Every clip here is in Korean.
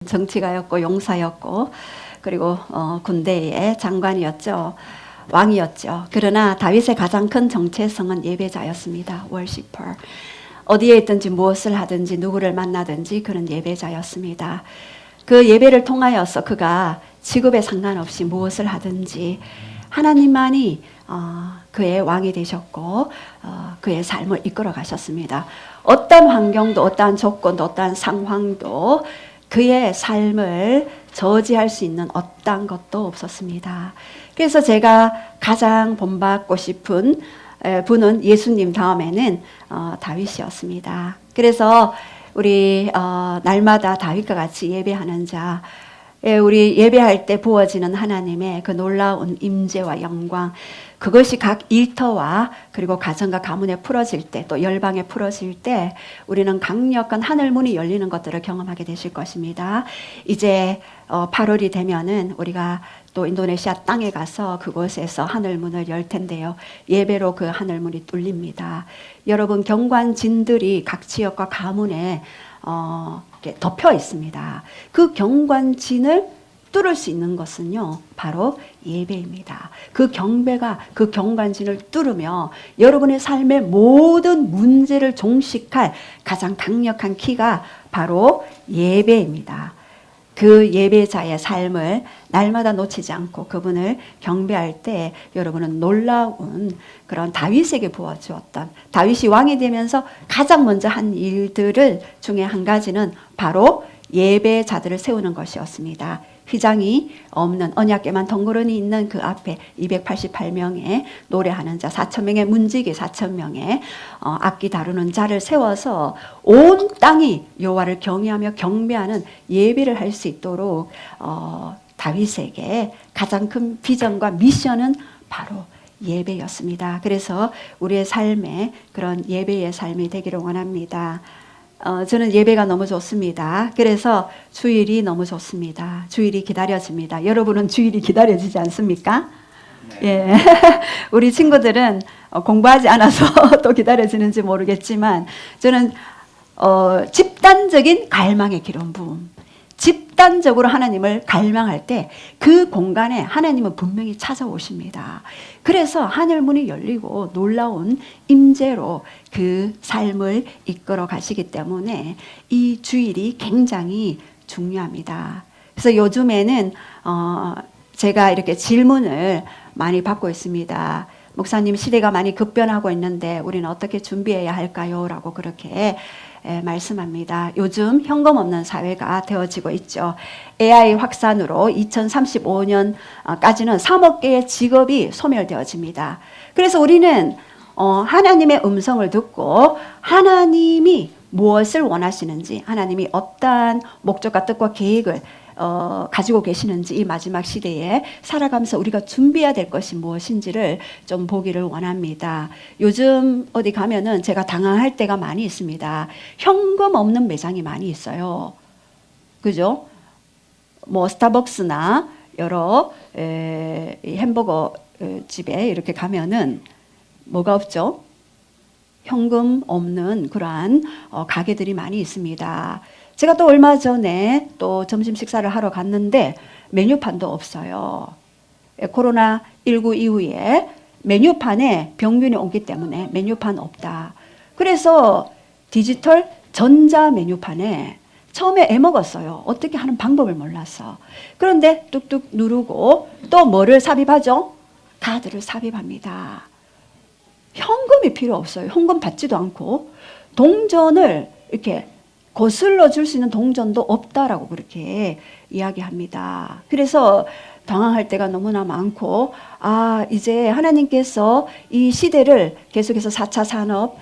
정치가였고 용사였고 그리고 군대의 장관이었죠. 왕이었죠. 그러나 다윗의 가장 큰 정체성은 예배자였습니다. 워시퍼. 어디에 있든지 무엇을 하든지 누구를 만나든지 그는 예배자였습니다. 그 예배를 통하여서 그가 직업에 상관없이 무엇을 하든지 하나님만이 그의 왕이 되셨고 그의 삶을 이끌어 가셨습니다. 어떠한 환경도 어떠한 조건도 어떠한 상황도 그의 삶을 저지할 수 있는 어떠한 것도 없었습니다. 그래서 제가 가장 본받고 싶은 분은 예수님 다음에는 다윗이었습니다. 그래서 우리 날마다 다윗과 같이 예배하는 자, 우리 예배할 때 부어지는 하나님의 그 놀라운 임재와 영광, 그것이 각 일터와 그리고 가정과 가문에 풀어질 때 또 열방에 풀어질 때 우리는 강력한 하늘 문이 열리는 것들을 경험하게 되실 것입니다. 이제 8월이 되면은 우리가 또 인도네시아 땅에 가서 그곳에서 하늘 문을 열 텐데요. 예배로 그 하늘 문이 뚫립니다. 여러분 경관진들이 각 지역과 가문에 덮여 있습니다. 그 경관진을 뚫을 수 있는 것은요, 바로 예배입니다. 그 경배가 그 경관진을 뚫으며 여러분의 삶의 모든 문제를 종식할 가장 강력한 키가 바로 예배입니다. 그 예배자의 삶을 날마다 놓치지 않고 그분을 경배할 때 여러분은 놀라운 그런 다윗에게 부어주었던, 다윗이 왕이 되면서 가장 먼저 한 일들을 중에 한 가지는 바로 예배자들을 세우는 것이었습니다. 휘장이 없는 언약궤만 덩그러니 있는 그 앞에 288명의 노래하는 자, 4,000명의 문지기 4,000명의 악기 다루는 자를 세워서 온 땅이 여호와를 경외하며 경배하는 예배를 할 수 있도록 다윗에게 가장 큰 비전과 미션은 바로 예배였습니다. 그래서 우리의 삶에 그런 예배의 삶이 되기를 원합니다. 저는 예배가 너무 좋습니다. 그래서 주일이 너무 좋습니다. 주일이 기다려집니다. 여러분은 주일이 기다려지지 않습니까? 네. 예. 우리 친구들은 공부하지 않아서 또 기다려지는지 모르겠지만 저는 집단적인 갈망의 기름 부음, 집단적으로 하나님을 갈망할 때 그 공간에 하나님은 분명히 찾아오십니다. 그래서 하늘 문이 열리고 놀라운 임재로 그 삶을 이끌어 가시기 때문에 이 주일이 굉장히 중요합니다. 그래서 요즘에는 제가 이렇게 질문을 많이 받고 있습니다. 목사님, 시대가 많이 급변하고 있는데 우리는 어떻게 준비해야 할까요? 라고 그렇게 말씀합니다. 요즘 현금 없는 사회가 되어지고 있죠. AI 확산으로 2035년까지는 3억 개의 직업이 소멸되어집니다. 그래서 우리는 하나님의 음성을 듣고 하나님이 무엇을 원하시는지, 하나님이 어떠한 목적과 뜻과 계획을 가지고 계시는지 이 마지막 시대에 살아가면서 우리가 준비해야 될 것이 무엇인지를 좀 보기를 원합니다. 요즘 어디 가면은 제가 당황할 때가 많이 있습니다. 현금 없는 매장이 많이 있어요. 그죠? 뭐 스타벅스나 여러 햄버거 집에 이렇게 가면은 뭐가 없죠? 현금 없는 그러한 가게들이 많이 있습니다. 제가 또 얼마 전에 또 점심 식사를 하러 갔는데 메뉴판도 없어요. 코로나19 이후에 메뉴판에 병균이 오기 때문에 메뉴판 없다. 그래서 디지털 전자 메뉴판에 처음에 애먹었어요. 어떻게 하는 방법을 몰라서. 그런데 뚝뚝 누르고 또 뭐를 삽입하죠? 카드를 삽입합니다. 현금이 필요 없어요. 현금 받지도 않고 동전을 이렇게 거슬러 줄 수 있는 동전도 없다라고 그렇게 이야기합니다. 그래서 당황할 때가 너무나 많고 이제 하나님께서 이 시대를 계속해서 4차 산업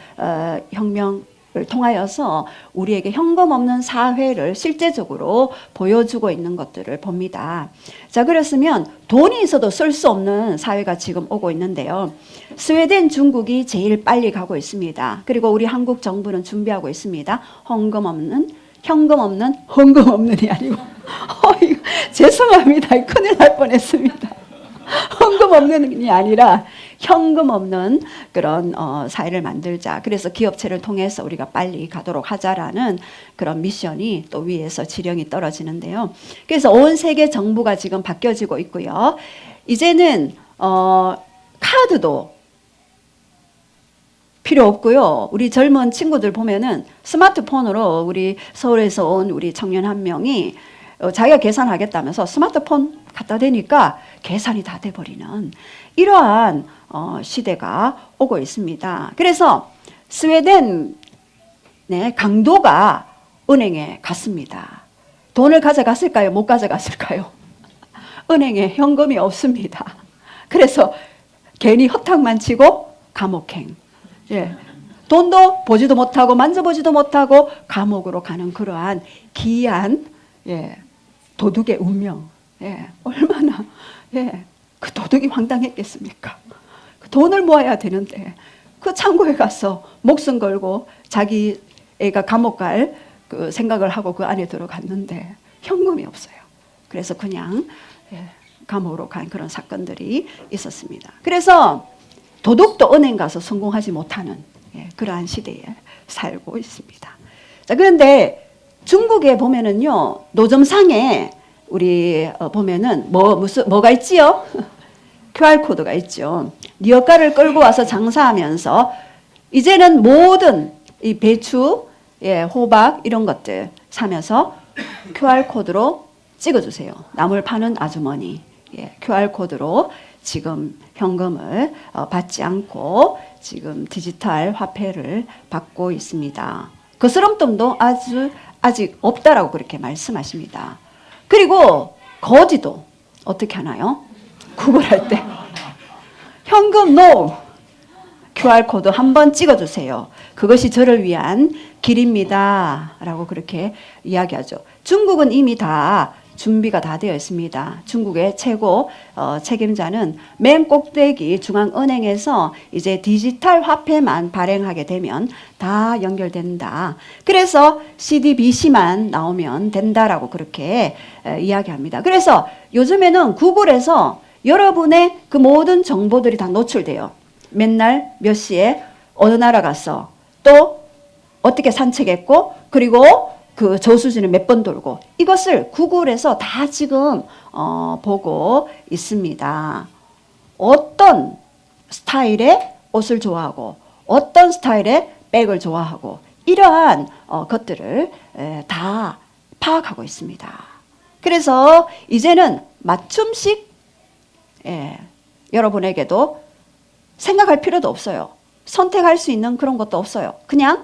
혁명을 통하여서 우리에게 현금 없는 사회를 실제적으로 보여주고 있는 것들을 봅니다. 자, 그렇으면 돈이 있어도 쓸 수 없는 사회가 지금 오고 있는데요. 스웨덴, 중국이 제일 빨리 가고 있습니다. 그리고 우리 한국 정부는 준비하고 있습니다. 현금 없는이 아니고 죄송합니다. 큰일 날 뻔했습니다. 헌금 없는이 아니라 현금 없는 그런 사회를 만들자. 그래서 기업체를 통해서 우리가 빨리 가도록 하자라는 그런 미션이 또 위에서 지령이 떨어지는데요. 그래서 온 세계 정부가 지금 바뀌어지고 있고요. 이제는 카드도 필요 없고요. 우리 젊은 친구들 보면은 스마트폰으로 우리 서울에서 온 우리 청년 한 명이 자기가 계산하겠다면서 스마트폰 갖다 대니까 계산이 다 돼버리는 이러한 시대가 오고 있습니다. 그래서 스웨덴 강도가 은행에 갔습니다. 돈을 가져갔을까요? 못 가져갔을까요? 은행에 현금이 없습니다. 그래서 괜히 허탕만 치고 감옥행. 예. 돈도 보지도 못하고 만져보지도 못하고 감옥으로 가는 그러한 기이한 도둑의 운명. 얼마나 그 도둑이 황당했겠습니까? 그 돈을 모아야 되는데 그 창고에 가서 목숨 걸고 자기 애가 감옥 갈 그 생각을 하고 그 안에 들어갔는데 현금이 없어요. 그래서 그냥 감옥으로 간 그런 사건들이 있었습니다. 그래서 도둑도 은행 가서 성공하지 못하는 그러한 시대에 살고 있습니다. 자, 그런데 중국에 보면은요, 노점상에 우리 보면은 뭐가 있지요? QR코드가 있죠. 리어카를 끌고 와서 장사하면서 이제는 모든 이 배추, 호박 이런 것들 사면서 QR코드로 찍어주세요. 나물 파는 아주머니. QR코드로 지금 현금을 받지 않고 지금 디지털 화폐를 받고 있습니다. 그 쓰럼돈도 아직 없다라고 그렇게 말씀하십니다. 그리고 거지도 어떻게 하나요? 구글할 때 현금 NO! QR코드 한번 찍어주세요. 그것이 저를 위한 길입니다. 라고 그렇게 이야기하죠. 중국은 이미 다 준비가 다 되어 있습니다. 중국의 최고 책임자는 맨 꼭대기 중앙은행에서 이제 디지털 화폐만 발행하게 되면 다 연결된다. 그래서 CDBC만 나오면 된다라고 그렇게 이야기합니다. 그래서 요즘에는 구글에서 여러분의 그 모든 정보들이 다 노출돼요. 맨날 몇 시에 어느 나라 갔어. 또 어떻게 산책했고 그리고 그 저수지는 몇 번 돌고 이것을 구글에서 다 지금 보고 있습니다. 어떤 스타일의 옷을 좋아하고 어떤 스타일의 백을 좋아하고 이러한 것들을 다 파악하고 있습니다. 그래서 이제는 맞춤식 여러분에게도 생각할 필요도 없어요. 선택할 수 있는 그런 것도 없어요. 그냥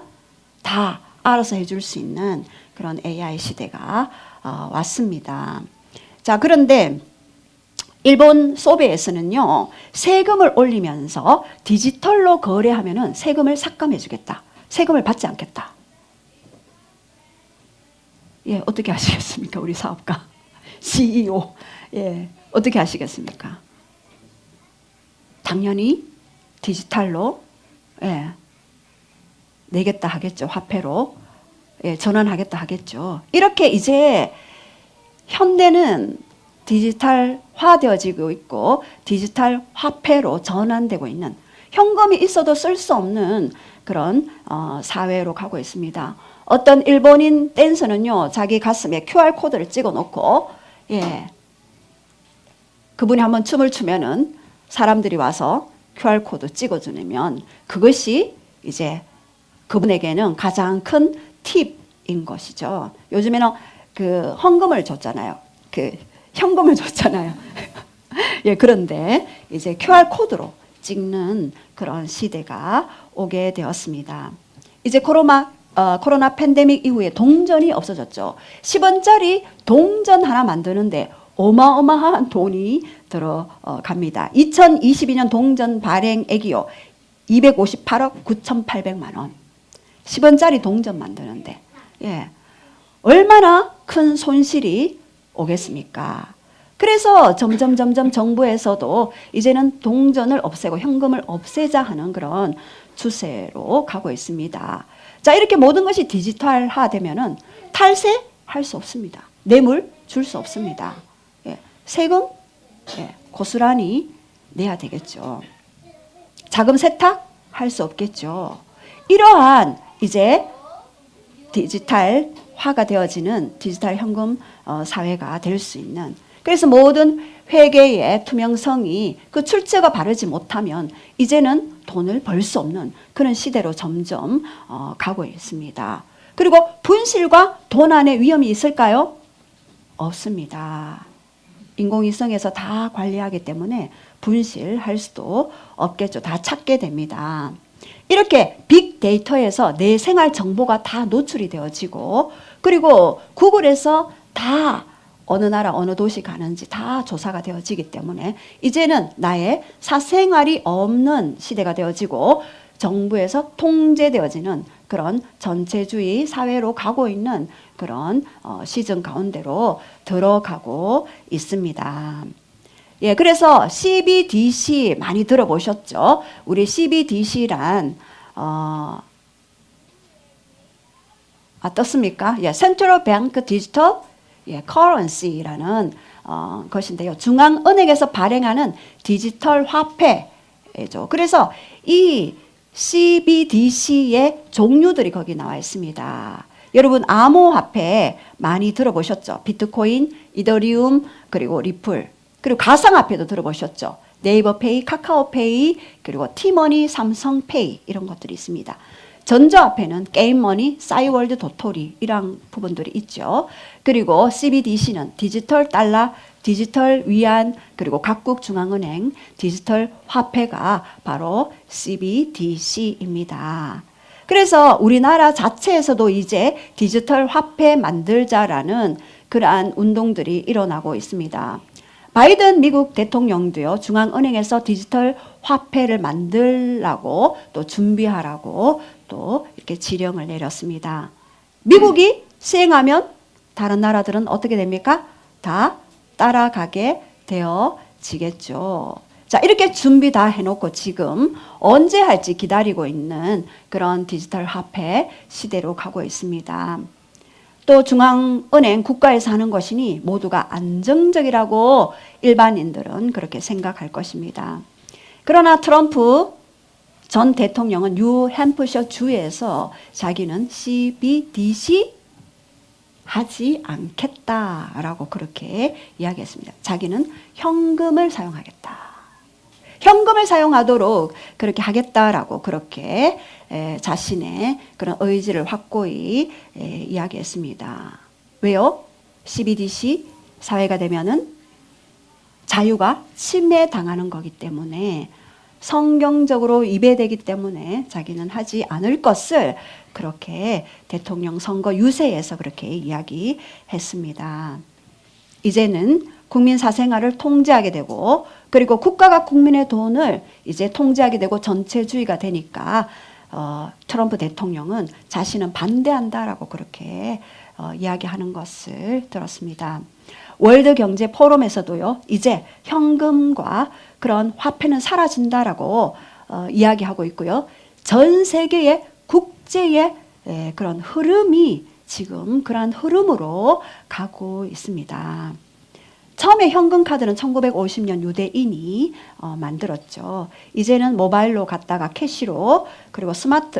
다 알아서 해줄 수 있는 그런 AI 시대가 왔습니다. 자, 그런데 일본 소베에서는요, 세금을 올리면서 디지털로 거래하면은 세금을 삭감해 주겠다. 세금을 받지 않겠다. 어떻게 하시겠습니까? 우리 사업가 CEO. 어떻게 하시겠습니까? 당연히 디지털로 내겠다 하겠죠. 화폐로 전환하겠다 하겠죠. 이렇게 이제 현대는 디지털화되어지고 있고 디지털 화폐로 전환되고 있는 현금이 있어도 쓸 수 없는 그런 사회로 가고 있습니다. 어떤 일본인 댄서는요, 자기 가슴에 QR코드를 찍어 놓고 그분이 한번 춤을 추면은 사람들이 와서 QR코드 찍어주면 그것이 이제 그분에게는 가장 큰 팁인 것이죠. 요즘에는 그 헌금을 줬잖아요. 그 현금을 줬잖아요. 그런데 이제 QR코드로 찍는 그런 시대가 오게 되었습니다. 이제 코로나 팬데믹 이후에 동전이 없어졌죠. 10원짜리 동전 하나 만드는데 어마어마한 돈이 들어갑니다. 2022년 동전 발행액이요. 258억 9,800만 원. 10원짜리 동전 만드는데 얼마나 큰 손실이 오겠습니까? 그래서 점점 정부에서도 이제는 동전을 없애고 현금을 없애자 하는 그런 추세로 가고 있습니다. 자, 이렇게 모든 것이 디지털화되면은 탈세할 수 없습니다. 뇌물 줄 수 없습니다. 세금 고스란히 내야 되겠죠. 자금 세탁할 수 없겠죠. 이러한 이제 디지털화가 되어지는 디지털 현금 사회가 될 수 있는, 그래서 모든 회계의 투명성이 그 출처가 바르지 못하면 이제는 돈을 벌 수 없는 그런 시대로 점점 가고 있습니다. 그리고 분실과 도난의 위험이 있을까요? 없습니다. 인공위성에서 다 관리하기 때문에 분실할 수도 없겠죠. 다 찾게 됩니다. 이렇게 빅데이터에서 내 생활 정보가 다 노출이 되어지고, 그리고 구글에서 다 어느 나라 어느 도시 가는지 다 조사가 되어지기 때문에 이제는 나의 사생활이 없는 시대가 되어지고 정부에서 통제되어지는 그런 전체주의 사회로 가고 있는 그런 시즌 가운데로 들어가고 있습니다. 예, 그래서 CBDC 많이 들어보셨죠? 우리 CBDC란 어떻습니까? 예, Central Bank Digital Currency라는 것인데요. 중앙은행에서 발행하는 디지털 화폐죠. 그래서 이 CBDC의 종류들이 거기 나와 있습니다. 여러분 암호화폐 많이 들어보셨죠? 비트코인, 이더리움, 그리고 리플, 그리고 가상화폐도 들어보셨죠? 네이버페이, 카카오페이, 그리고 티머니, 삼성페이 이런 것들이 있습니다. 전자화폐는 게임머니, 싸이월드, 도토리 이런 부분들이 있죠. 그리고 CBDC는 디지털 달러, 디지털 위안, 그리고 각국 중앙은행 디지털 화폐가 바로 CBDC입니다. 그래서 우리나라 자체에서도 이제 디지털 화폐 만들자라는 그러한 운동들이 일어나고 있습니다. 바이든 미국 대통령도요, 중앙은행에서 디지털 화폐를 만들라고 또 준비하라고 또 이렇게 지령을 내렸습니다. 미국이 시행하면 다른 나라들은 어떻게 됩니까? 다 따라가게 되어지겠죠. 자, 이렇게 준비 다 해놓고 지금 언제 할지 기다리고 있는 그런 디지털 화폐 시대로 가고 있습니다. 또 중앙은행 국가에서 하는 것이니 모두가 안정적이라고 일반인들은 그렇게 생각할 것입니다. 그러나 트럼프 전 대통령은 뉴햄프셔 주에서 자기는 CBDC 하지 않겠다라고 그렇게 이야기했습니다. 자기는 현금을 사용하겠다. 현금을 사용하도록 그렇게 하겠다라고 그렇게 자신의 그런 의지를 확고히 이야기했습니다. 왜요? CBDC 사회가 되면은 자유가 침해당하는 거기 때문에, 성경적으로 위배되기 때문에 자기는 하지 않을 것을 그렇게 대통령 선거 유세에서 그렇게 이야기했습니다. 이제는 국민 사생활을 통제하게 되고, 그리고 국가가 국민의 돈을 이제 통제하게 되고 전체주의가 되니까 트럼프 대통령은 자신은 반대한다라고 그렇게 이야기하는 것을 들었습니다. 월드 경제 포럼에서도요, 이제 현금과 그런 화폐는 사라진다라고 이야기하고 있고요. 전 세계의 국제의 그런 흐름이 지금 그런 흐름으로 가고 있습니다. 처음에 현금 카드는 1950년 유대인이 만들었죠. 이제는 모바일로 갔다가 캐시로, 그리고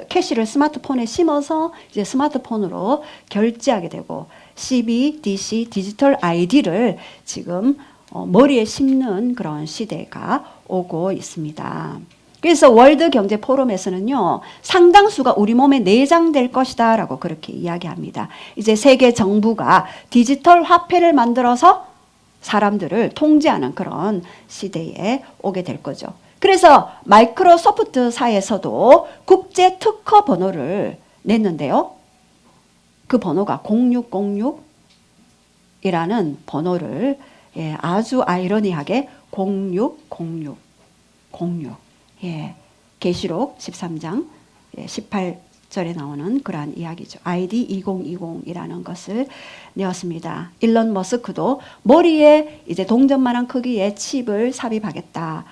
캐시를 스마트폰에 심어서 이제 스마트폰으로 결제하게 되고, CBDC 디지털 아이디를 지금 머리에 심는 그런 시대가 오고 있습니다. 그래서 월드 경제 포럼에서는요, 상당수가 우리 몸에 내장될 것이다 라고 그렇게 이야기합니다. 이제 세계 정부가 디지털 화폐를 만들어서 사람들을 통제하는 그런 시대에 오게 될 거죠. 그래서 마이크로소프트사에서도 국제 특허 번호를 냈는데요. 그 번호가 0606이라는 번호를 아주 아이러니하게 0606 계시록 13장 18절에 나오는 그러한 이야기죠. ID 2020이라는 것을 내었습니다. 일론 머스크도 머리에 이제 동전만한 크기의 칩을 삽입하겠다,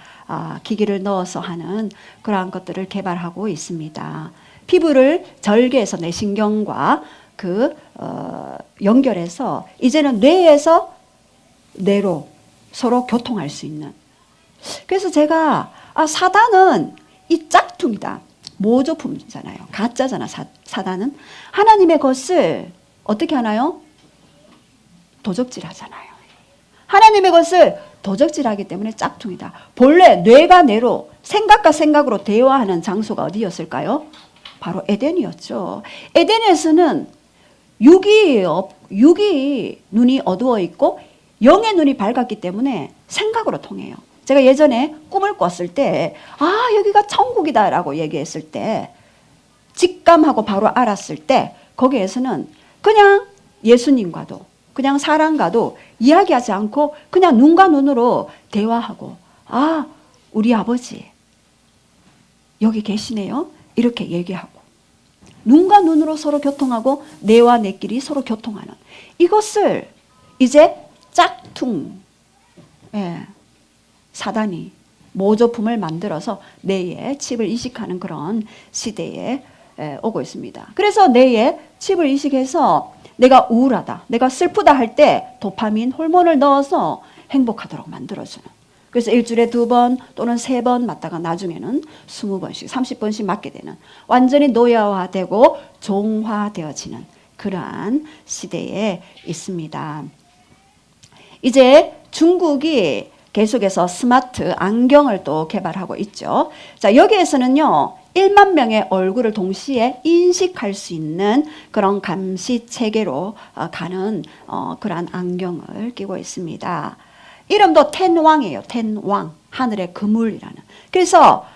기기를 넣어서 하는 그러한 것들을 개발하고 있습니다. 피부를 절개해서 내신경과 연결해서 이제는 뇌에서 뇌로 서로 교통할 수 있는. 그래서 제가 사단은 이 짝퉁이다. 모조품이잖아요. 가짜잖아. 사단은 하나님의 것을 어떻게 하나요? 도적질 하잖아요. 하나님의 것을 도적질하기 때문에 짝퉁이다. 본래 뇌가 뇌로 생각과 생각으로 대화하는 장소가 어디였을까요? 바로 에덴이었죠. 에덴에서는 육이 눈이 어두워 있고 영의 눈이 밝았기 때문에 생각으로 통해요. 제가 예전에 꿈을 꿨을 때 여기가 천국이다 라고 얘기했을 때 직감하고 바로 알았을 때 거기에서는 그냥 예수님과도 그냥 사람과도 이야기하지 않고 그냥 눈과 눈으로 대화하고 우리 아버지 여기 계시네요 이렇게 얘기하고 눈과 눈으로 서로 교통하고 뇌와 뇌끼리 서로 교통하는 이것을 이제 짝퉁 사단이 모조품을 만들어서 뇌에 칩을 이식하는 그런 시대에 오고 있습니다. 그래서 뇌에 칩을 이식해서 내가 우울하다, 내가 슬프다 할 때 도파민 호르몬을 넣어서 행복하도록 만들어주는. 그래서 일주일에 2번 또는 3번 맞다가 나중에는 20번씩, 30번씩 맞게 되는 완전히 노예화되고 종화되어지는 그러한 시대에 있습니다. 이제 중국이 계속해서 스마트 안경을 또 개발하고 있죠. 자, 여기에서는요, 1만 명의 얼굴을 동시에 인식할 수 있는 그런 감시 체계로 가는 그러한 안경을 끼고 있습니다. 이름도 텐왕이에요. 텐왕, 하늘의 그물이라는. 그래서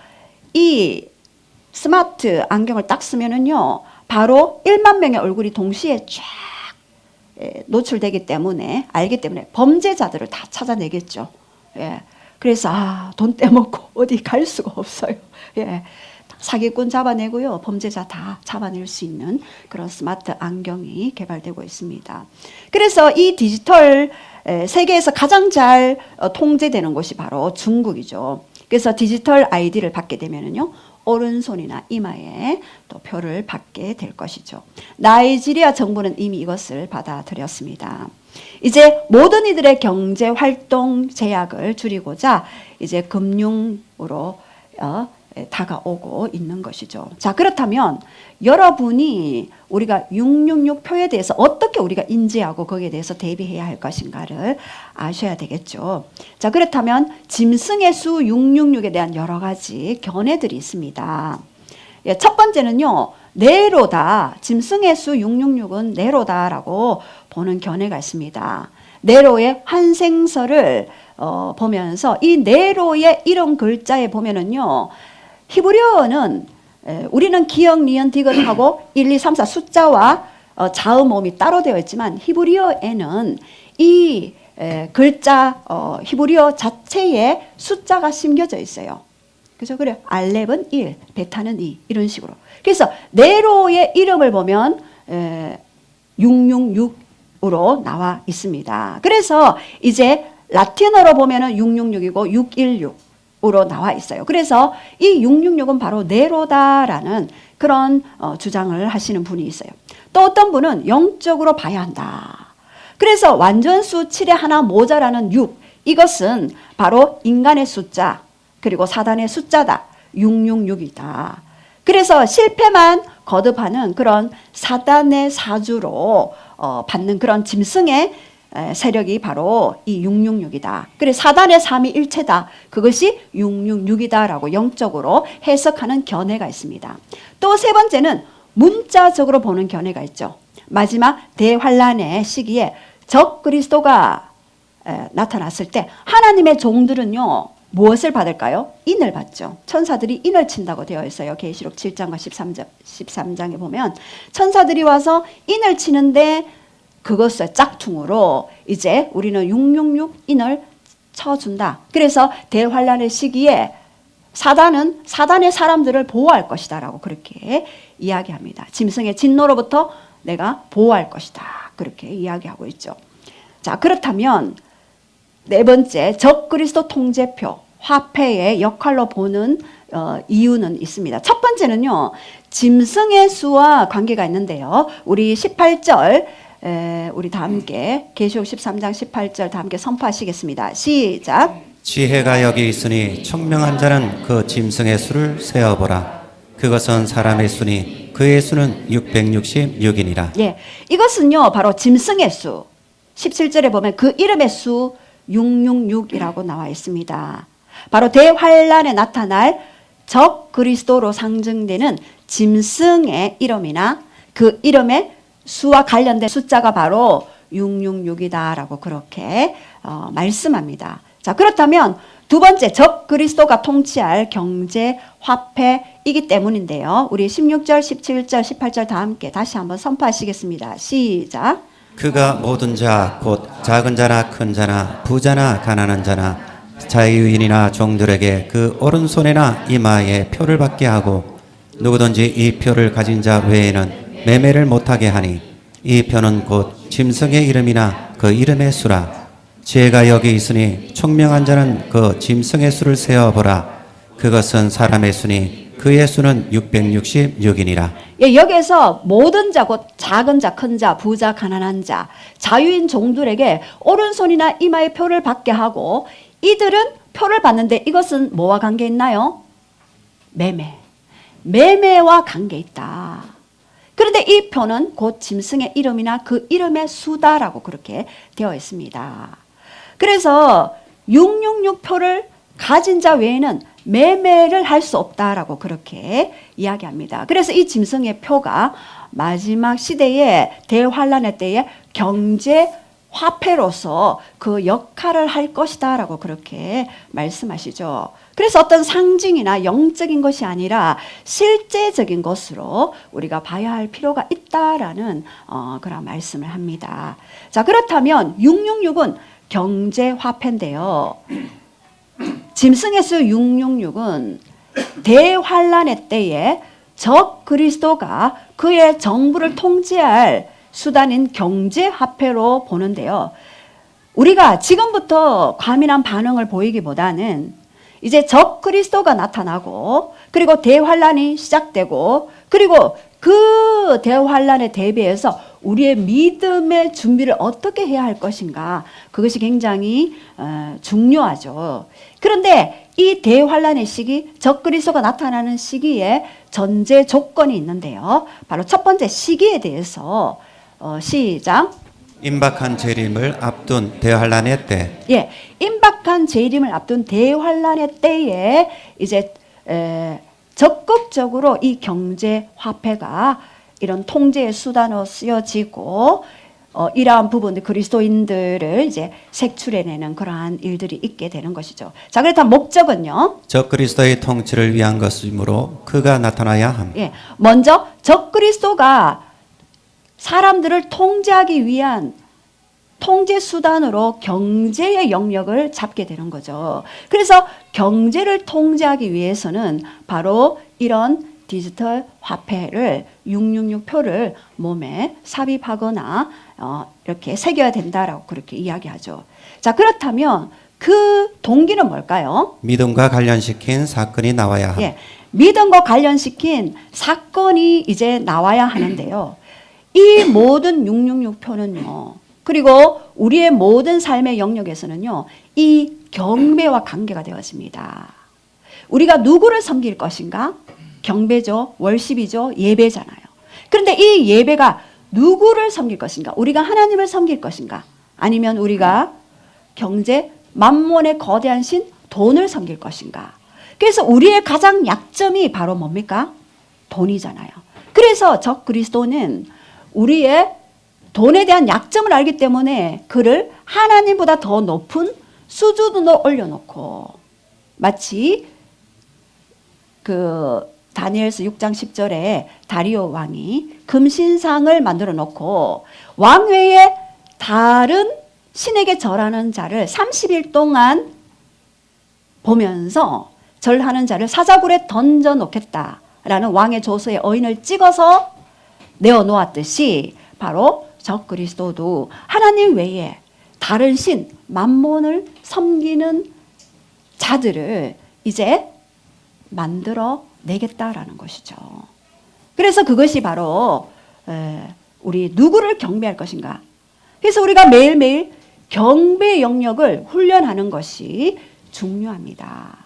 이 스마트 안경을 딱 쓰면은요, 바로 1만 명의 얼굴이 동시에 쫙 노출되기 때문에, 알기 때문에 범죄자들을 다 찾아내겠죠. 예. 그래서 돈 떼먹고 어디 갈 수가 없어요. 예. 사기꾼 잡아내고요. 범죄자 다 잡아낼 수 있는 그런 스마트 안경이 개발되고 있습니다. 그래서 이 디지털 세계에서 가장 잘 통제되는 곳이 바로 중국이죠. 그래서 디지털 아이디를 받게 되면은요. 오른손이나 이마에 또 표를 받게 될 것이죠. 나이지리아 정부는 이미 이것을 받아들였습니다. 이제 모든 이들의 경제 활동 제약을 줄이고자 이제 금융으로 다가오고 있는 것이죠. 자, 그렇다면 여러분이 우리가 666 표에 대해서 어떻게 우리가 인지하고 거기에 대해서 대비해야 할 것인가를 아셔야 되겠죠. 자, 그렇다면 짐승의 수 666에 대한 여러 가지 견해들이 있습니다. 예, 첫 번째는요, 네로다. 짐승의 수 666은 네로다라고 보는 견해가 있습니다. 네로의 환생설을 보면서 이 네로의 이름 글자에 보면은요, 히브리어는 우리는 기역, 니은, 디귿하고 1, 2, 3, 4 숫자와 자음음이 따로 되어 있지만 히브리어에는 이 글자 히브리어 자체에 숫자가 심겨져 있어요. 그죠? 그래 알렙은 1, 베타는 2 이런 식으로. 그래서 네로의 이름을 보면 666으로 나와 있습니다. 그래서 이제 라틴어로 보면은 666이고 616으로 나와 있어요. 그래서 이 666은 바로 네로다라는 그런 주장을 하시는 분이 있어요. 또 어떤 분은 영적으로 봐야 한다. 그래서 완전수 7에 하나 모자라는 6, 이것은 바로 인간의 숫자 그리고 사단의 숫자다. 666이다. 그래서 실패만 거듭하는 그런 사단의 사주로 받는 그런 짐승의 세력이 바로 이 666이다. 그래서 사단의 삼위일체다. 그것이 666이다라고 영적으로 해석하는 견해가 있습니다. 또 세 번째는 문자적으로 보는 견해가 있죠. 마지막 대환란의 시기에 적 그리스도가 나타났을 때 하나님의 종들은요. 무엇을 받을까요? 인을 받죠. 천사들이 인을 친다고 되어 있어요. 계시록 7장과 13장에 보면 천사들이 와서 인을 치는데 그것을 짝퉁으로 이제 우리는 666 인을 쳐준다. 그래서 대환란의 시기에 사단은 사단의 사람들을 보호할 것이다 라고 그렇게 이야기합니다. 짐승의 진노로부터 내가 보호할 것이다. 그렇게 이야기하고 있죠. 자, 그렇다면 네 번째, 적그리스도 통제표, 화폐의 역할로 보는 이유는 있습니다. 첫 번째는요, 짐승의 수와 관계가 있는데요. 우리 18절, 우리 다 함께 계시록 13장 18절 다 함께 선포하시겠습니다. 시작. 지혜가 여기 있으니 청명한 자는 그 짐승의 수를 세어보라. 그것은 사람의 수니 그의 수는 666이니라. 예, 이것은요 바로 짐승의 수. 17절에 보면 그 이름의 수 666이라고 나와 있습니다. 바로 대환란에 나타날 적 그리스도로 상징되는 짐승의 이름이나 그 이름의 수와 관련된 숫자가 바로 666이다라고 그렇게 말씀합니다. 자, 그렇다면 두 번째 적 그리스도가 통치할 경제 화폐이기 때문인데요. 우리 16절, 17절, 18절 다 함께 다시 한번 선포하시겠습니다. 시작. 그가 모든 자 곧 작은 자나 큰 자나 부자나 가난한 자나 자유인이나 종들에게 그 오른손에나 이마에 표를 받게 하고 누구든지 이 표를 가진 자 외에는 매매를 못하게 하니 이 표는 곧 짐승의 이름이나 그 이름의 수라. 지혜가 여기 있으니 총명한 자는 그 짐승의 수를 세어보라. 그것은 사람의 수니 그의 수는 666이니라. 예, 여기에서 모든 자, 곧 작은 자, 큰 자, 부자, 가난한 자, 자유인 종들에게 오른손이나 이마에 표를 받게 하고 이들은 표를 받는데 이것은 뭐와 관계 있나요? 매매와 관계 있다. 그런데 이 표는 곧 짐승의 이름이나 그 이름의 수다라고 그렇게 되어 있습니다. 그래서 666표를 가진 자 외에는 매매를 할 수 없다라고 그렇게 이야기합니다. 그래서 이 짐승의 표가 마지막 시대의 대환란의 때에 경제 화폐로서 그 역할을 할 것이다라고 그렇게 말씀하시죠. 그래서 어떤 상징이나 영적인 것이 아니라 실제적인 것으로 우리가 봐야 할 필요가 있다라는 그런 말씀을 합니다. 자, 그렇다면 666은 경제 화폐인데요. 짐승의 수 666은 대환란의 때에 적 그리스도가 그의 정부를 통치할 수단인 경제화폐로 보는데요. 우리가 지금부터 과민한 반응을 보이기보다는 이제 적 그리스도가 나타나고 그리고 대환란이 시작되고 그리고 그 대환란에 대비해서 우리의 믿음의 준비를 어떻게 해야 할 것인가, 그것이 굉장히 중요하죠. 그런데 이 대환란의 시기, 적 그리스도가 나타나는 시기에 전제 조건이 있는데요. 바로 첫 번째 시기에 대해서 시작. 임박한 재림을 앞둔 대환란의 때. 예, 임박한 재림을 앞둔 대환란의 때에 이제 적극적으로 이 경제 화폐가 이런 통제의 수단으로 쓰여지고 이러한 부분들 그리스도인들을 이제 색출해내는 그러한 일들이 있게 되는 것이죠. 자, 그렇다면 목적은요. 적 그리스도의 통치를 위한 것이므로 그가 나타나야 함. 예, 먼저 적 그리스도가 사람들을 통제하기 위한 통제 수단으로 경제의 영역을 잡게 되는 거죠. 그래서 경제를 통제하기 위해서는 바로 이런 디지털 화폐를 666표를 몸에 삽입하거나 이렇게 새겨야 된다라고 그렇게 이야기하죠. 자, 그렇다면 그 동기는 뭘까요? 믿음과 관련시킨 사건이 나와야 함. 예, 믿음과 관련시킨 사건이 이제 나와야 하는데요. 이 모든 666표는요. 그리고 우리의 모든 삶의 영역에서는요. 이 경배와 관계가 되어집니다. 우리가 누구를 섬길 것인가? 경배죠. 월십이죠. 예배잖아요. 그런데 이 예배가 누구를 섬길 것인가? 우리가 하나님을 섬길 것인가? 아니면 우리가 경제, 만몬의 거대한 신, 돈을 섬길 것인가? 그래서 우리의 가장 약점이 바로 뭡니까? 돈이잖아요. 그래서 적 그리스도는 우리의 돈에 대한 약점을 알기 때문에 그를 하나님보다 더 높은 수준으로 올려놓고 마치 그 다니엘서 6장 10절에 다리오 왕이 금신상을 만들어 놓고 왕외에 다른 신에게 절하는 자를 30일 동안 보면서 절하는 자를 사자굴에 던져 놓겠다라는 왕의 조서에 어인을 찍어서 내어 놓았듯이 바로 적 그리스도도 하나님 외에 다른 신, 만몬을 섬기는 자들을 이제 만들어 내겠다라는 것이죠. 그래서 그것이 바로 우리 누구를 경배할 것인가. 그래서 우리가 매일매일 경배 영역을 훈련하는 것이 중요합니다.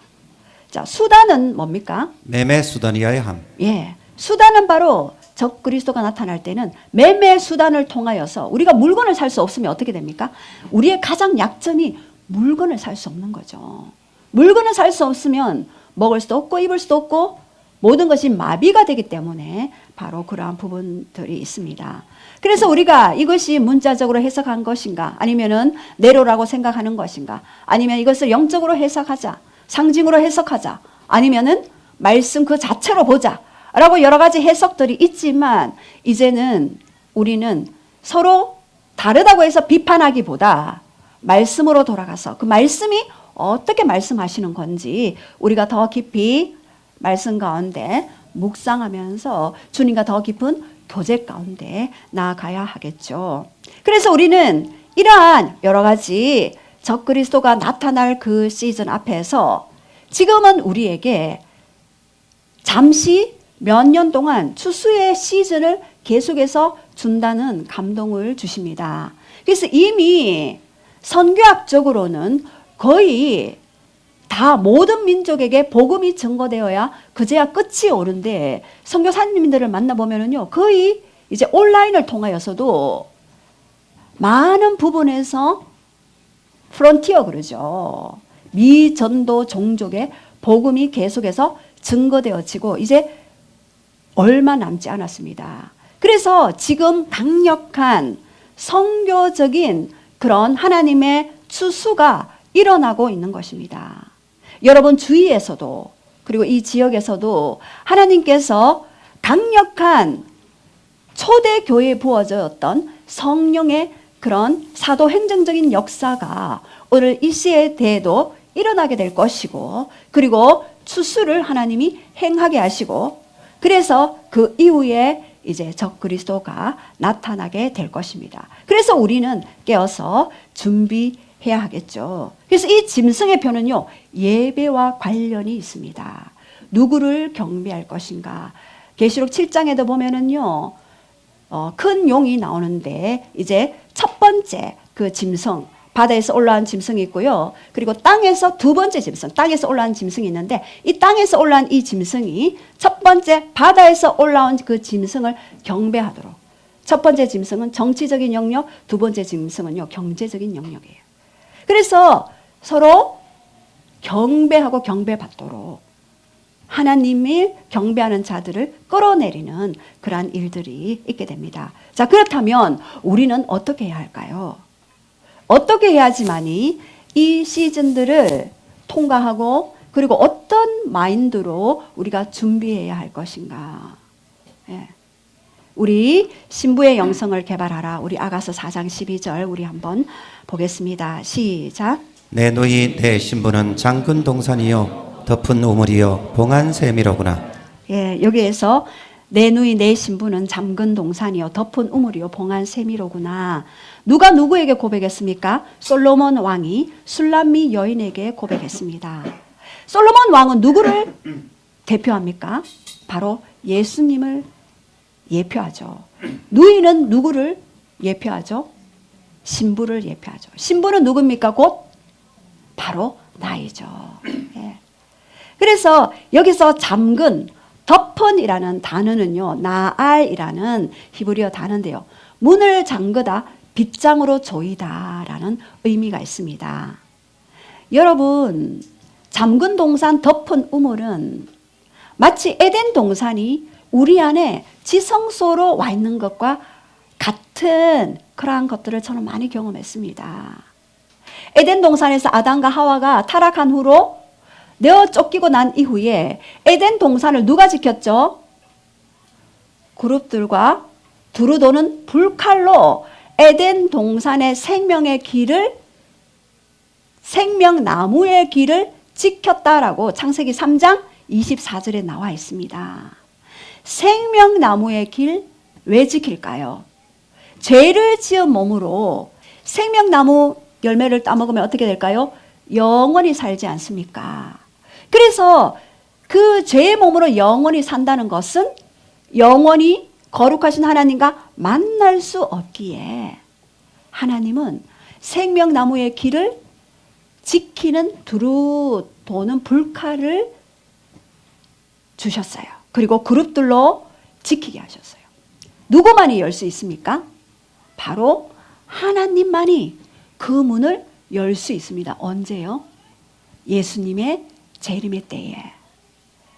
자, 수단은 뭡니까? 매매 수단이어야 함. 예. 수단은 바로 적 그리스도가 나타날 때는 매매 수단을 통하여서 우리가 물건을 살 수 없으면 어떻게 됩니까? 우리의 가장 약점이 물건을 살 수 없는 거죠. 물건을 살 수 없으면 먹을 수도 없고 입을 수도 없고 모든 것이 마비가 되기 때문에 바로 그러한 부분들이 있습니다. 그래서 우리가 이것이 문자적으로 해석한 것인가 아니면은 내로라고 생각하는 것인가 아니면 이것을 영적으로 해석하자 상징으로 해석하자 아니면은 말씀 그 자체로 보자 라고 여러 가지 해석들이 있지만 이제는 우리는 서로 다르다고 해서 비판하기보다 말씀으로 돌아가서 그 말씀이 어떻게 말씀하시는 건지 우리가 더 깊이 말씀 가운데 묵상하면서 주님과 더 깊은 교제 가운데 나아가야 하겠죠. 그래서 우리는 이러한 여러 가지 적 그리스도가 나타날 그 시즌 앞에서 지금은 우리에게 잠시 몇 년 동안 추수의 시즌을 계속해서 준다는 감동을 주십니다. 그래서 이미 선교학적으로는 거의 다 모든 민족에게 복음이 전거되어야 그제야 끝이 오는데 선교사님들을 만나보면요 거의 이제 온라인을 통하여서도 많은 부분에서 프론티어 그러죠. 미전도 종족의 복음이 계속해서 증거되어지고 이제 얼마 남지 않았습니다. 그래서 지금 강력한 선교적인 그런 하나님의 추수가 일어나고 있는 것입니다. 여러분 주위에서도 그리고 이 지역에서도 하나님께서 강력한 초대교회에 부어졌던 성령의 그런 사도행정적인 역사가 오늘 이 시대에도 일어나게 될 것이고 그리고 추수를 하나님이 행하게 하시고 그래서 그 이후에 이제 적 그리스도가 나타나게 될 것입니다. 그래서 우리는 깨어서 준비해야 하겠죠. 그래서 이 짐승의 표는요 예배와 관련이 있습니다. 누구를 경배할 것인가? 계시록 7장에도 보면은요 큰 용이 나오는데 이제 첫 번째 그 짐승 바다에서 올라온 짐승이 있고요. 그리고 땅에서 두 번째 짐승, 땅에서 올라온 짐승이 있는데 이 땅에서 올라온 이 짐승이 첫 번째 바다에서 올라온 그 짐승을 경배하도록. 첫 번째 짐승은 정치적인 영역, 두 번째 짐승은요 경제적인 영역이에요. 그래서 서로 경배하고 경배받도록 하나님을 경배하는 자들을 끌어내리는 그러한 일들이 있게 됩니다. 자, 그렇다면 우리는 어떻게 해야 할까요? 어떻게 해야지만이 이 시즌들을 통과하고 그리고 어떤 마인드로 우리가 준비해야 할 것인가? 예. 우리 신부의 영성을 개발하라. 우리 아가서 4장 12절 우리 한번 보겠습니다. 시작. 내 누이 내 신부는 장근 동산이요 덮은 우물이요 봉한 샘이로구나. 예, 여기에서 내 누이 내 신부는 잠근 동산이요 덮은 우물이요 봉한 샘이로구나. 누가 누구에게 고백했습니까? 솔로몬 왕이 술람미 여인에게 고백했습니다. 솔로몬 왕은 누구를 대표합니까? 바로 예수님을 예표하죠. 누이는 누구를 예표하죠? 신부를 예표하죠. 신부는 누굽니까? 곧 바로 나이죠. 예. 그래서 여기서 잠근 덮은이라는 단어는요 나알이라는 히브리어 단어인데요 문을 잠그다 빗장으로 조이다라는 의미가 있습니다. 여러분 잠근 동산 덮은 우물은 마치 에덴 동산이 우리 안에 지성소로 와 있는 것과 같은 그러한 것들을 저는 많이 경험했습니다. 에덴 동산에서 아담과 하와가 타락한 후로 내어 쫓기고 난 이후에 에덴 동산을 누가 지켰죠? 그룹들과 두루 도는 불칼로 에덴 동산의 생명의 길을 생명나무의 길을 지켰다라고 창세기 3장 24절에 나와 있습니다. 생명나무의 길 왜 지킬까요? 죄를 지은 몸으로 생명나무 열매를 따먹으면 어떻게 될까요? 영원히 살지 않습니까? 그래서 그 죄의 몸으로 영원히 산다는 것은 영원히 거룩하신 하나님과 만날 수 없기에 하나님은 생명나무의 길을 지키는 두루 도는 불칼을 주셨어요. 그리고 그룹들로 지키게 하셨어요. 누구만이 열 수 있습니까? 바로 하나님만이 그 문을 열 수 있습니다. 언제요? 예수님의 재림의 때에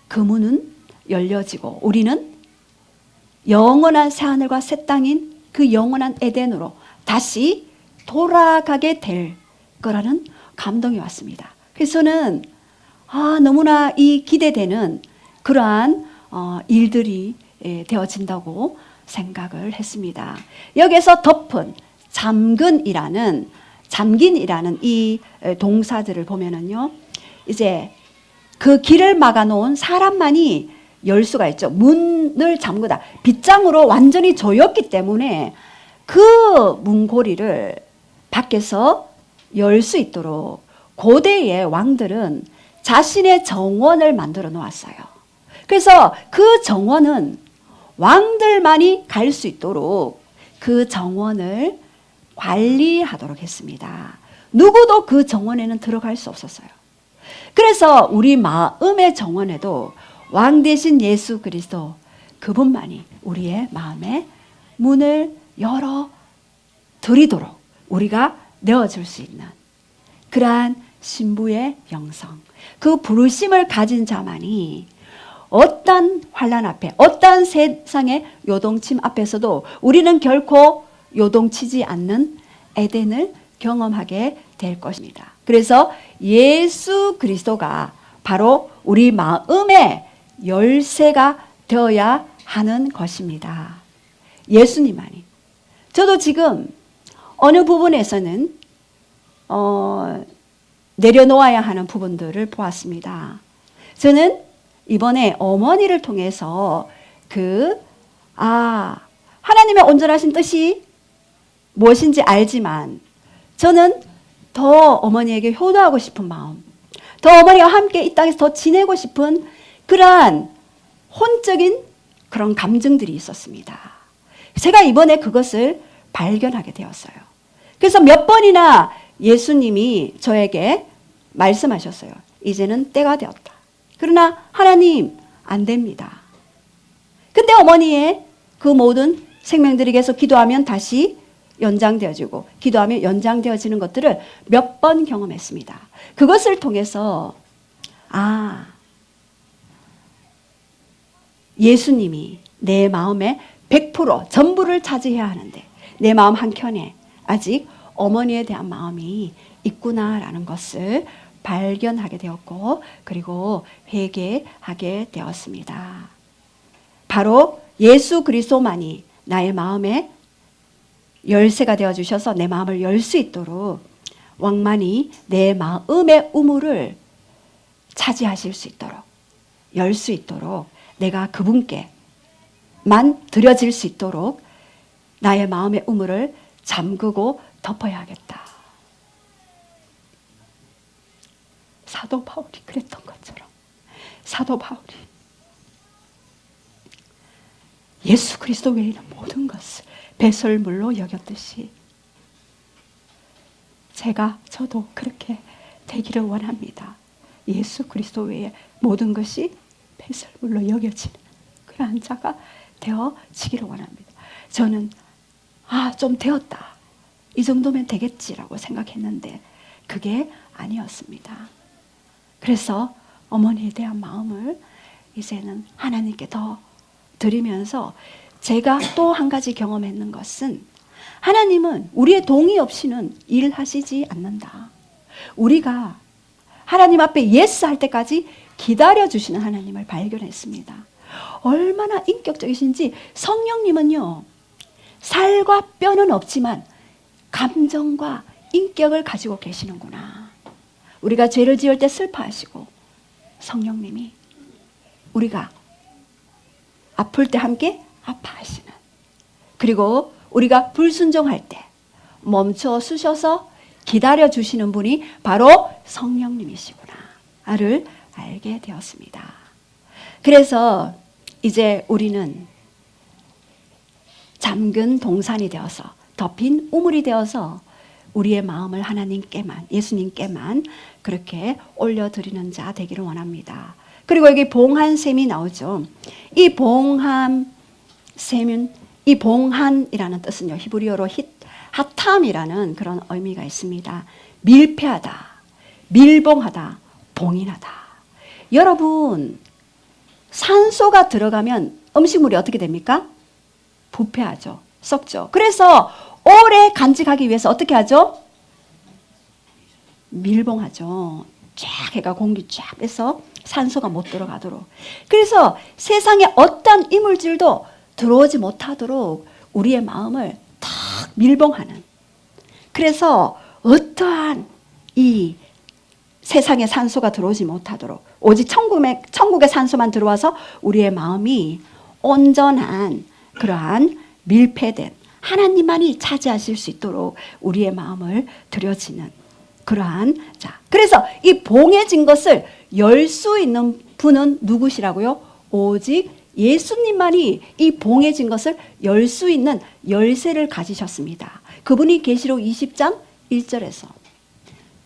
그 문은 열려지고 우리는 영원한 새하늘과 새 땅인 그 영원한 에덴으로 다시 돌아가게 될 거라는 감동이 왔습니다. 그래서 저는 너무나 이 기대되는 그러한 일들이 되어진다고 생각을 했습니다. 여기서 덮은 잠긴이라는 이 동사들을 보면은요, 이제 그 길을 막아놓은 사람만이 열 수가 있죠. 문을 잠그다. 빗장으로 완전히 조였기 때문에 그 문고리를 밖에서 열 수 있도록 고대의 왕들은 자신의 정원을 만들어 놓았어요. 그래서 그 정원은 왕들만이 갈 수 있도록 그 정원을 관리하도록 했습니다. 누구도 그 정원에는 들어갈 수 없었어요. 그래서 우리 마음의 정원에도 왕 대신 예수 그리스도 그분만이 우리의 마음의 문을 열어 드리도록 우리가 내어줄 수 있는 그러한 신부의 영성, 그 부르심을 가진 자만이 어떤 환난 앞에, 어떤 세상의 요동침 앞에서도 우리는 결코 요동치지 않는 에덴을 경험하게 될 것입니다. 그래서 예수 그리스도가 바로 우리 마음의 열쇠가 되어야 하는 것입니다. 예수님만이. 저도 지금 어느 부분에서는 내려놓아야 하는 부분들을 보았습니다. 저는 이번에 어머니를 통해서 하나님의 온전하신 뜻이 무엇인지 알지만 저는 더 어머니에게 효도하고 싶은 마음, 더 어머니와 함께 이 땅에서 더 지내고 싶은 그러한 혼적인 그런 감정들이 있었습니다. 제가 이번에 그것을 발견하게 되었어요. 그래서 몇 번이나 예수님이 저에게 말씀하셨어요. 이제는 때가 되었다. 그러나 하나님 안 됩니다. 그때 어머니의 그 모든 생명들이 계속 기도하면 다시 연장되어지고 기도하면 연장되어지는 것들을 몇 번 경험했습니다. 그것을 통해서 예수님이 내 마음의 100% 전부를 차지해야 하는데 내 마음 한켠에 아직 어머니에 대한 마음이 있구나라는 것을 발견하게 되었고 그리고 회개하게 되었습니다. 바로 예수 그리스도만이 나의 마음에 열쇠가 되어주셔서 내 마음을 열 수 있도록 왕만이 내 마음의 우물을 차지하실 수 있도록 열 수 있도록 내가 그분께만 드려질 수 있도록 나의 마음의 우물을 잠그고 덮어야겠다. 사도 바울이 그랬던 것처럼 사도 바울이 예수 그리스도 외에는 모든 것을 배설물로 여겼듯이 저도 그렇게 되기를 원합니다. 예수 그리스도 외에 모든 것이 배설물로 여겨지는 그러한 자가 되어지기를 원합니다. 저는 좀 되었다. 이 정도면 되겠지라고 생각했는데 그게 아니었습니다. 그래서 어머니에 대한 마음을 이제는 하나님께 더 드리면서 제가 또 한 가지 경험했는 것은 하나님은 우리의 동의 없이는 일하시지 않는다. 우리가 하나님 앞에 예스 할 때까지 기다려주시는 하나님을 발견했습니다. 얼마나 인격적이신지 성령님은요. 살과 뼈는 없지만 감정과 인격을 가지고 계시는구나. 우리가 죄를 지을 때 슬퍼하시고 성령님이 우리가 아플 때 함께 아파하시는 그리고 우리가 불순종할 때 멈춰 서셔서 기다려주시는 분이 바로 성령님이시구나를 알게 되었습니다. 그래서 이제 우리는 잠근 동산이 되어서 덮인 우물이 되어서 우리의 마음을 하나님께만, 예수님께만 그렇게 올려드리는 자 되기를 원합니다. 그리고 여기 봉한샘이 나오죠. 이 봉함 셈은, 이 봉한이라는 뜻은요, 히브리어로 하탐이라는 그런 의미가 있습니다. 밀폐하다, 밀봉하다, 봉인하다. 여러분, 산소가 들어가면 음식물이 어떻게 됩니까? 부패하죠. 썩죠. 그래서 오래 간직하기 위해서 어떻게 하죠? 밀봉하죠. 쫙 해가 공기 쫙 빼서 산소가 못 들어가도록. 그래서 세상에 어떤 이물질도 들어오지 못하도록 우리의 마음을 탁 밀봉하는. 그래서 어떠한 이 세상에 산소가 들어오지 못하도록 오직 천국의 산소만 들어와서 우리의 마음이 온전한 그러한 밀폐된 하나님만이 차지하실 수 있도록 우리의 마음을 들여지는 그러한 자. 그래서 이 봉해진 것을 열 수 있는 분은 누구시라고요? 오직 예수님만이 이 봉해진 것을 열 수 있는 열쇠를 가지셨습니다. 그분이 계시록 20장 1절에서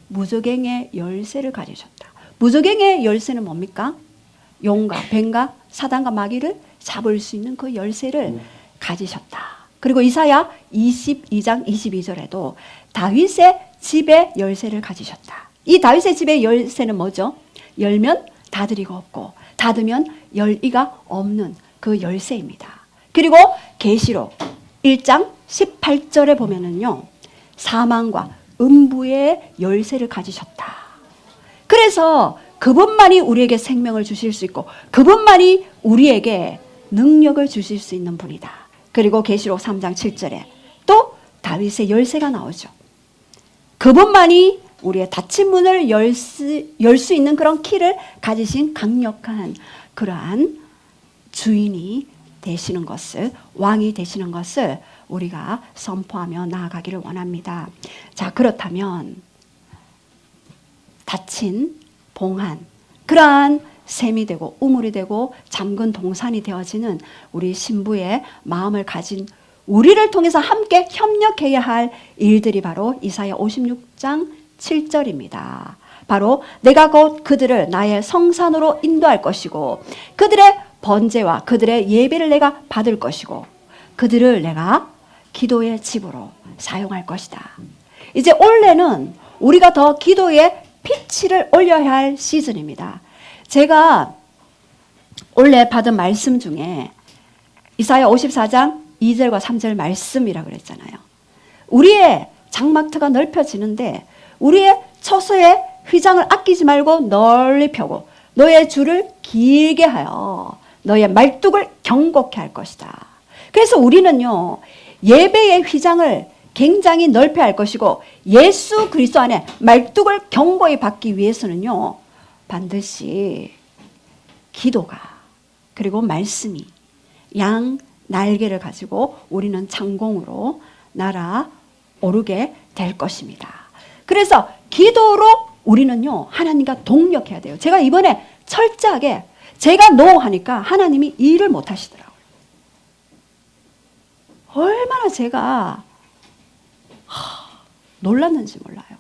무저갱의 열쇠를 가지셨다. 무저갱의 열쇠는 뭡니까? 용과 뱀과 사단과 마귀를 잡을 수 있는 그 열쇠를 가지셨다. 그리고 이사야 22장 22절에도 다윗의 집의 열쇠를 가지셨다. 이 다윗의 집의 열쇠는 뭐죠? 열면 닫으리가 없고 닫으면 열리가 없는 그 열쇠입니다. 그리고 계시록 1장 18절에 보면은요, 사망과 음부의 열쇠를 가지셨다. 그래서 그분만이 우리에게 생명을 주실 수 있고 그분만이 우리에게 능력을 주실 수 있는 분이다. 그리고 계시록 3장 7절에 또 다윗의 열쇠가 나오죠. 그분만이 우리의 닫힌 문을 열 수 있는 그런 키를 가지신 강력한 그러한 주인이 되시는 것을, 왕이 되시는 것을 우리가 선포하며 나아가기를 원합니다. 자, 그렇다면 닫힌 봉한 그러한 샘이 되고 우물이 되고 잠근 동산이 되어지는 우리 신부의 마음을 가진 우리를 통해서 함께 협력해야 할 일들이 바로 이사야 56장 7절입니다. 바로 내가 곧 그들을 나의 성산으로 인도할 것이고 그들의 번제와 그들의 예배를 내가 받을 것이고 그들을 내가 기도의 집으로 사용할 것이다. 이제 올해는 우리가 더 기도의 피치를 올려야 할 시즌입니다. 제가 올해 받은 말씀 중에 이사야 54장 2절과 3절 말씀이라 그랬잖아요. 우리의 장막터가 넓혀지는데 우리의 처소의 휘장을 아끼지 말고 널리 펴고 너의 줄을 길게 하여 너의 말뚝을 견고케 할 것이다. 그래서 우리는요, 예배의 휘장을 굉장히 넓혀야 할 것이고 예수 그리스도 안에 말뚝을 견고히 받기 위해서는요, 반드시 기도가 그리고 말씀이 양 날개를 가지고 우리는 창공으로 날아오르게 될 것입니다. 그래서 기도로 우리는요, 하나님과 동력해야 돼요. 제가 이번에 철저하게 제가 노하니까 하나님이 일을 못 하시더라고요. 얼마나 제가 놀랐는지 몰라요.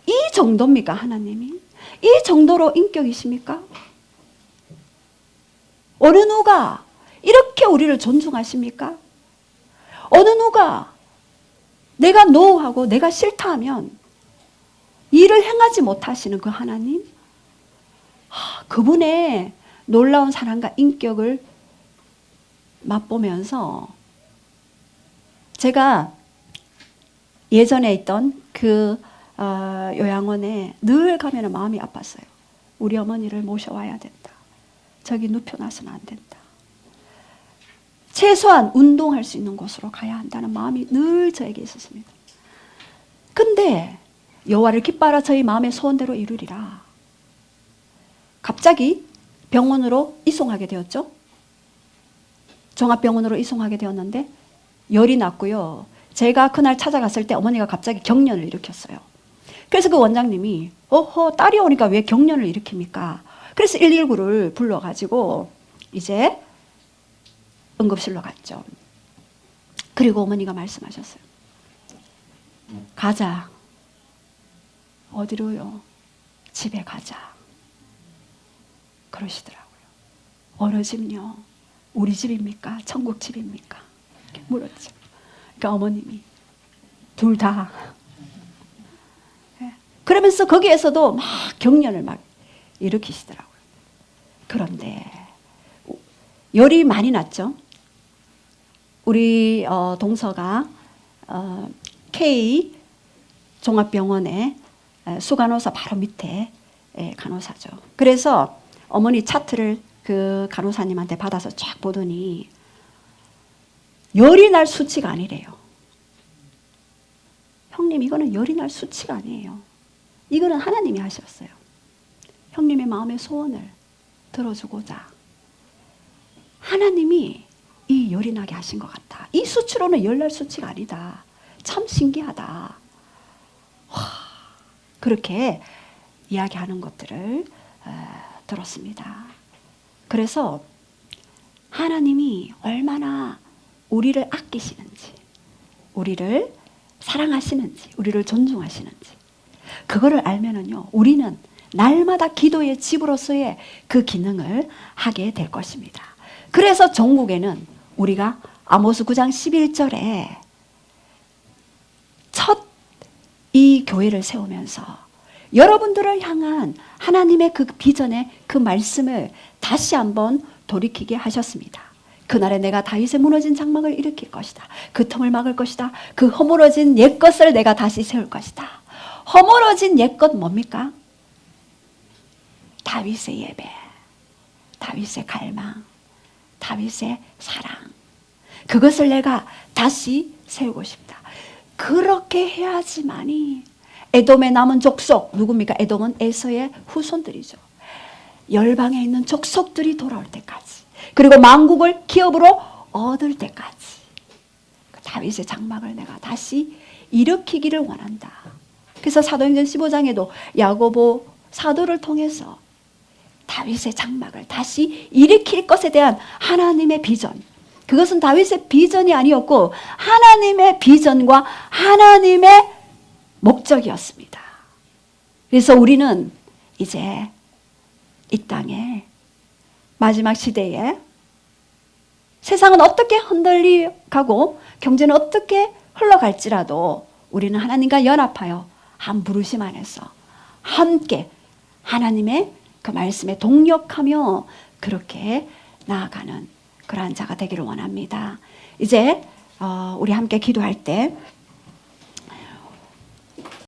이 정도입니까, 하나님이? 이 정도로 인격이십니까? 어느 누가 이렇게 우리를 존중하십니까? 어느 누가 내가 노하고 내가 싫다 하면 일을 행하지 못하시는 그 하나님? 그분의 놀라운 사랑과 인격을 맛보면서 제가 예전에 있던 그 요양원에 늘 가면 마음이 아팠어요. 우리 어머니를 모셔와야 된다. 저기 눕혀놔서는 안 된다. 최소한 운동할 수 있는 곳으로 가야 한다는 마음이 늘 저에게 있었습니다. 근데 여호와를 기뻐하라 저희 마음의 소원대로 이루리라. 갑자기 병원으로 이송하게 되었죠. 종합병원으로 이송하게 되었는데 열이 났고요. 제가 그날 찾아갔을 때 어머니가 갑자기 경련을 일으켰어요. 그래서 그 원장님이 딸이 오니까 왜 경련을 일으킵니까? 그래서 119를 불러가지고 이제 응급실로 갔죠. 그리고 어머니가 말씀하셨어요. 가자. 어디로요? 집에 가자. 그러시더라고요. 어느 집요? 우리 집입니까? 천국 집입니까? 이렇게 물었죠. 그러니까 어머님이 둘 다. 그러면서 거기에서도 막 격려를 막 일으키시더라고요. 그런데 열이 많이 났죠. 우리 동서가 K 종합병원에 수간호사 바로 밑에 간호사죠. 그래서 어머니 차트를 그 간호사님한테 받아서 쫙 보더니 열이 날 수치가 아니래요. 형님, 이거는 열이 날 수치가 아니에요. 이거는 하나님이 하셨어요. 형님의 마음의 소원을 들어주고자 하나님이 이 열이 나게 하신 것 같다. 이 수치로는 열 날 수치가 아니다. 참 신기하다. 와, 그렇게 이야기하는 것들을 들었습니다. 그래서 하나님이 얼마나 우리를 아끼시는지, 우리를 사랑하시는지, 우리를 존중하시는지 그거를 알면은요, 우리는 날마다 기도의 집으로서의 그 기능을 하게 될 것입니다. 그래서 전국에는 우리가 아모스 9장 11절에 첫 이 교회를 세우면서 여러분들을 향한 하나님의 그 비전의 그 말씀을 다시 한번 돌이키게 하셨습니다. 그날에 내가 다윗의 무너진 장막을 일으킬 것이다. 그 틈을 막을 것이다. 그 허물어진 옛것을 내가 다시 세울 것이다. 허물어진 옛것 뭡니까? 다윗의 예배, 다윗의 갈망, 다윗의 사랑. 그것을 내가 다시 세우고 싶다. 그렇게 해야지만이 에돔의 남은 족속, 누굽니까? 에돔은 에서의 후손들이죠. 열방에 있는 족속들이 돌아올 때까지, 그리고 만국을 기업으로 얻을 때까지 다윗의 장막을 내가 다시 일으키기를 원한다. 그래서 사도행전 15장에도 야고보 사도를 통해서 다윗의 장막을 다시 일으킬 것에 대한 하나님의 비전, 그것은 다윗의 비전이 아니었고 하나님의 비전과 하나님의 목적이었습니다. 그래서 우리는 이제 이 땅에 마지막 시대에 세상은 어떻게 흔들리가고 경제는 어떻게 흘러갈지라도 우리는 하나님과 연합하여 한 부르심 안에서 함께 하나님의 그 말씀에 동력하며 그렇게 나아가는 그러한 자가 되기를 원합니다. 이제 우리 함께 기도할 때